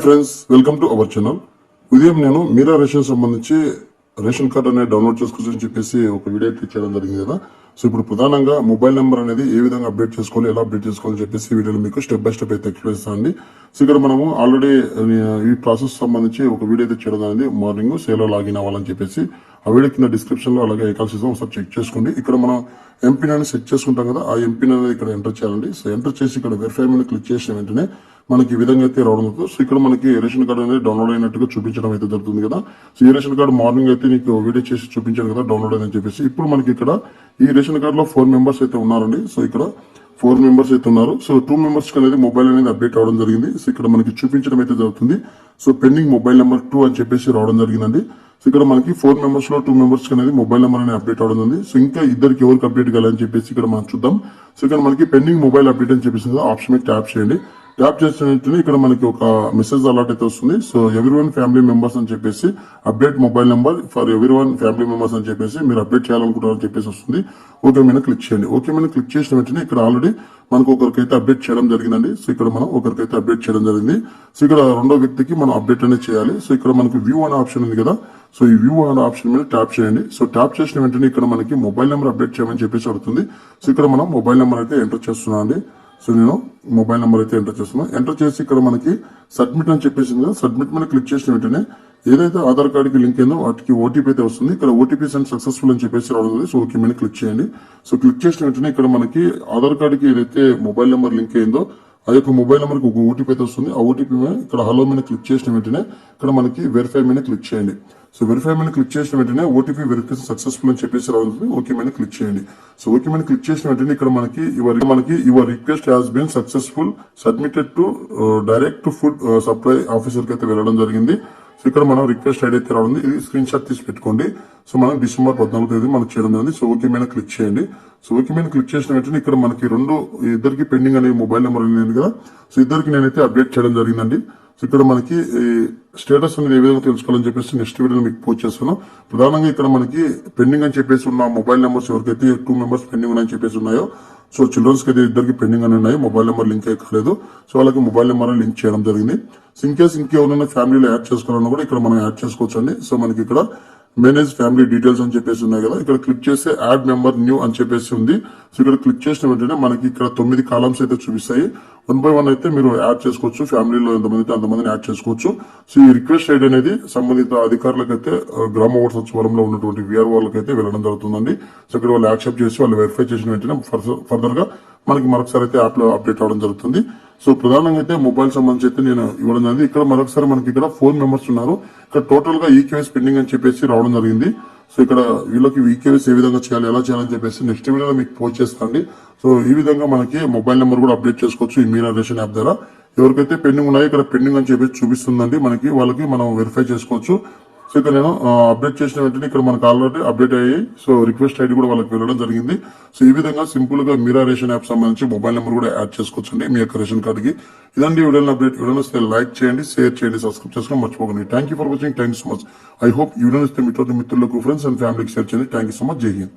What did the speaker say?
Friends, welcome to our channel. ఉదయం నేను మీరా ration సంబంధించి రేషన్ కార్డ్ అనేది డౌన్లోడ్ చేసుకోవచ్చని చెప్పేసి ఒక వీడియో అయితే చేయడం జరిగింది కదా. సో ఇప్పుడు ప్రధానంగా మొబైల్ నెంబర్ అనేది ఏ విధంగా అప్డేట్ చేసుకోవాలి, ఎలా అప్డేట్ చేసుకోవాలని చెప్పేసి వీడియోలో మీకు స్టెప్ బై స్టెప్ అయితే ఎక్స్ప్లెయిన్ చేస్తానండి. సో ఇక్కడ మనము ఆల్రెడీ ఈ ప్రాసెస్ సంబంధించి ఒక వీడియో అయితే చేయడం జరిగింది. మార్నింగ్ సేలో లాగిన్ అవ్వాలని చెప్పేసి ఆ వీడియో కింద డిస్క్రిప్షన్ లో అలాగే ఐకాన్స్ ఇస్తాం, ఒకసారి చెక్ చేసుకోండి. ఇక్కడ మనం ఎంపిన్ అనేది సెట్ చేసుకుంటాం కదా, ఆ ఎంపిన్ అనేది ఇక్కడ ఎంటర్ చేయాలండి. సో ఎంటర్ చేసి ఇక్కడ వెరిఫై మీద క్లిక్ చేసిన వెంటనే మనకి ఈ విధంగా అయితే రావడం జరుగుతుంది. సో ఇక్కడ మనకి రేషన్ కార్డు అనేది డౌన్లోడ్ అయినట్టుగా చూపించడం అయితే జరుగుతుంది కదా. సో ఈ రేషన్ కార్డు మార్నింగ్ అయితే నీకు వీడియో చేసి చూపించాను కదా డౌన్లోడ్ అయిందని చెప్పేసి. ఇప్పుడు మనకి ఇక్కడ ఈ రేషన్ కార్డు లో 4 మెంబర్స్ అయితే ఉన్నారండి. సో ఇక్కడ 4 మెంబర్స్ అయితే ఉన్నారు. సో 2 మెంబర్స్ అనేది మొబైల్ అనేది అప్డేట్ అవడం జరిగింది. సో ఇక్కడ మనకి చూపించడం అయితే జరుగుతుంది. సో పెండింగ్ మొబైల్ నెంబర్ 2 అని చెప్పేసి రావడం జరిగిందండి. సో ఇక్కడ మనకి 4 మెంబర్స్ లో 2 మెంబర్స్ అనేది మొబైల్ నెంబర్ అనేది అప్డేట్ అవడం ఉంది. సో ఇంకా ఇద్దరికి ఎవరికి అప్డేట్ కావాలని చెప్పేసి ఇక్కడ మనం చూద్దాం. సో ఇక్కడ మనకి పెండింగ్ మొబైల్ అప్డేట్ అని చెప్పేసి ఆప్షన్ మీద ట్యాప్ చేయండి. ట్యాప్ చేసినట్టు ఇక్కడ మనకి ఒక మెసేజ్ అలర్ట్ అయితే వస్తుంది. సో ఎవ్రీవన్ ఫ్యామిలీ మెంబర్స్ అని చెప్పేసి update mobile number for everyone family members అని చెప్పేసి మీరు అప్డేట్ చేయాలనుకుంటారని చెప్పేసి వస్తుంది. ఓకే మీద క్లిక్ చేయండి. ఓకే మీద క్లిక్ చేసిన వెంటనే ఇక్కడ ఆల్రెడీ మనకు ఒకరికైతే అప్డేట్ చేయడం జరిగిందండి. సో ఇక్కడ మనం ఒకరికైతే అప్డేట్ చేయడం జరిగింది. సో ఇక్కడ రెండో వ్యక్తికి మనం అప్డేట్ అనేది చేయాలి. సో ఇక్కడ మనకి వ్యూ అనే ఆప్షన్ ఉంది కదా. సో ఈ వ్యూ అనే ఆప్షన్ మీద ట్యాప్ చేయండి. సో ట్యాప్ చేసిన వెంటనే ఇక్కడ మనకి మొబైల్ నెంబర్ అప్డేట్ చేయమని చెప్పేసి అడుగుతుంది. సో ఇక్కడ మనం మొబైల్ నెంబర్ అయితే ఎంటర్ చేస్తున్నాం అండి. సో నేను మొబైల్ నెంబర్ అయితే ఎంటర్ చేస్తున్నాను. ఎంటర్ చేసి ఇక్కడ మనకి సబ్మిట్ అని చెప్పేసి సబ్మిట్ మీద క్లిక్ చేసిన వెంటనే ఏదైతే ఆధార్ కార్డ్ కి లింక్ అయిందో వాటికి ఓటీపీ అయితే వస్తుంది. ఇక్కడ ఓటీపీ సెండ్ సక్సెస్ఫుల్ అని చెప్పేసి రావడం. సో ఓకే మీద క్లిక్ చేయండి. సో క్లిక్ చేసిన వెంటనే ఇక్కడ మనకి ఆధార్ కార్డ్ కి ఏదైతే మొబైల్ నెంబర్ లింక్ అయిందో ఆ యొక్క మొబైల్ నెంబర్ కి ఒక ఓటీపీ అయితే వస్తుంది. ఆ ఓటీపీ మీద ఇక్కడ హలో మీద క్లిక్ చేసిన వెంటనే ఇక్కడ మనకి వెరిఫై మీద క్లిక్ చేయండి. సో వెరిఫై మీద క్లిక్ చేసిన వెంటనే ఓటీపీ వెరిఫికేషన్ సక్సెస్ఫుల్ అని చెప్పేసి రావుతుంది. ఓకే మీద క్లిక్ చేయండి. సో ఓకే మీద క్లిక్ చేసిన వెంటనే ఇక్కడ మనకి your request has been successful submitted to direct to food supply officer కి అయితే వెళ్ళడం జరిగింది. సో ఇక్కడ మనం రిక్వెస్ట్ ఐడి అయితే రావడం. ఇది స్క్రీన్ షాట్ తీసి పెట్టుకోండి. సో మనం December 14వ తేదీ మనకు చేయడం జరిగింది. సో ఓకే మీద క్లిక్ చేయండి. సో ఓకే మీద క్లిక్ చేసిన వెంటనే ఇక్కడ మనకి ఇద్దరికి పెండింగ్ అనే మొబైల్ నెంబర్ ఉంది కదా. సో ఇద్దరికి నేనైతే అప్డేట్ చేయడం జరిగిందండి. సో ఇక్కడ మనకి స్టేటస్ అనేది ఏ విధంగా తెలుసుకోవాలని చెప్పేసి నెక్స్ట్ వీడియో మీకు పోస్ట్ చేస్తాను. ప్రధానంగా ఇక్కడ మనకి పెండింగ్ అని చెప్పేసి ఉన్న మొబైల్ నెంబర్స్ ఎవరికైతే 2 మెంబర్స్ పెండింగ్ ఉన్నాయని చెప్పేసి ఉన్నాయో, సో చిల్డ్రన్స్ కి అయితే ఇద్దరికి పెండింగ్ అని ఉన్నాయి, మొబైల్ నెంబర్ లింక్ అయితే కాలేదు. సో వాళ్ళకి మొబైల్ నెంబర్ లింక్ చేయడం జరిగింది. సో ఇన్ కేసు ఇంకెవరైనా ఫ్యామిలీలో యాడ్ చేసుకోవాలన్నా కూడా ఇక్కడ మనం యాడ్ చేసుకోవచ్చు అండి. సో మనకి ఇక్కడ మేనేజ్ ఫ్యామిలీ డీటెయిల్స్ అని చెప్పేసి ఉన్నాయి కదా. ఇక్కడ క్లిక్ చేస్తే యాడ్ మెంబర్ న్యూ అని చెప్పేసి ఉంది. సో ఇక్కడ క్లిక్ చేసిన వెంటనే మనకి ఇక్కడ 9 కాలమ్స్ అయితే చూపిస్తాయి. 1 by 1 అయితే మీరు యాడ్ చేసుకోవచ్చు. ఫ్యామిలీలో ఎంతమంది అయితే అంతమందిని యాడ్ చేసుకోవచ్చు. సో ఈ రిక్వెస్ట్ ఐడి అనేది సంబంధిత అధికారులకైతే గ్రామ ఓటర్ సచివాలయంలో ఉన్నటువంటి VRO వాళ్ళకైతే వెళ్ళడం జరుగుతుందండి. సో ఇక్కడ వాళ్ళు యాక్సెప్ట్ చేసి వాళ్ళు వెరిఫై చేసిన వెంటనే ఫర్దర్ గా మనకి మరొకసారి అయితే యాప్ లో అప్డేట్ అవడం జరుగుతుంది. సో ప్రధానంగా అయితే మొబైల్ సంబంధించి అయితే నేను ఇవ్వడం జరిగింది. ఇక్కడ మరొకసారి మనకి ఇక్కడ 4 మెంబర్స్ ఉన్నారు. ఇక్కడ టోటల్ గా ఈకేవైసీ పెండింగ్ అని చెప్పేసి రావడం జరిగింది. సో ఇక్కడ వీళ్ళకి ఈకేవైసీ ఏ విధంగా చేయాలి, ఎలా చేయాలని చెప్పేసి నెక్స్ట్ వీడియోలో మీకు పోస్ట్ చేస్తానండి. సో ఈ విధంగా మనకి మొబైల్ నెంబర్ కూడా అప్డేట్ చేసుకోవచ్చు ఈ మీరా రేషన్ యాప్ ద్వారా. ఎవరికైతే పెండింగ్ ఉన్నాయో ఇక్కడ పెండింగ్ అని చెప్పేసి చూపిస్తుందండి మనకి, వాళ్ళకి మనం వెరిఫై చేసుకోవచ్చు. సో ఇక్కడ నేను అప్డేట్ చేసిన వెంటనే ఇక్కడ మనకు ఆల్రెడీ అప్డేట్ అయ్యాయి. సో రిక్వెస్ట్ ఐడి కూడా వాళ్ళకి వెళ్ళడం జరిగింది. సో ఈ విధంగా సింపుల్ గా మీరా రేషన్ యాప్ సంబంధించి మొబైల్ నెంబర్ కూడా యాడ్ చేసుకోవచ్చు మీ యొక్క రేషన్ కార్డు కి. ఇదండి వీడియో అప్డేట్. వీడియో వస్తే లైక్ చేయండి, షేర్ చేయండి, సబ్స్క్రైబ్ చేసుకోవడం మర్చిపోకండి. Thank you for watching. Thank you so much. I hope ఈ వీడియో వస్తే మిత్రులకు, ఫ్రెండ్స్ అండ్ ఫ్యామిలీకి షేర్ చేయండి. Thank you so much. జై హింద్.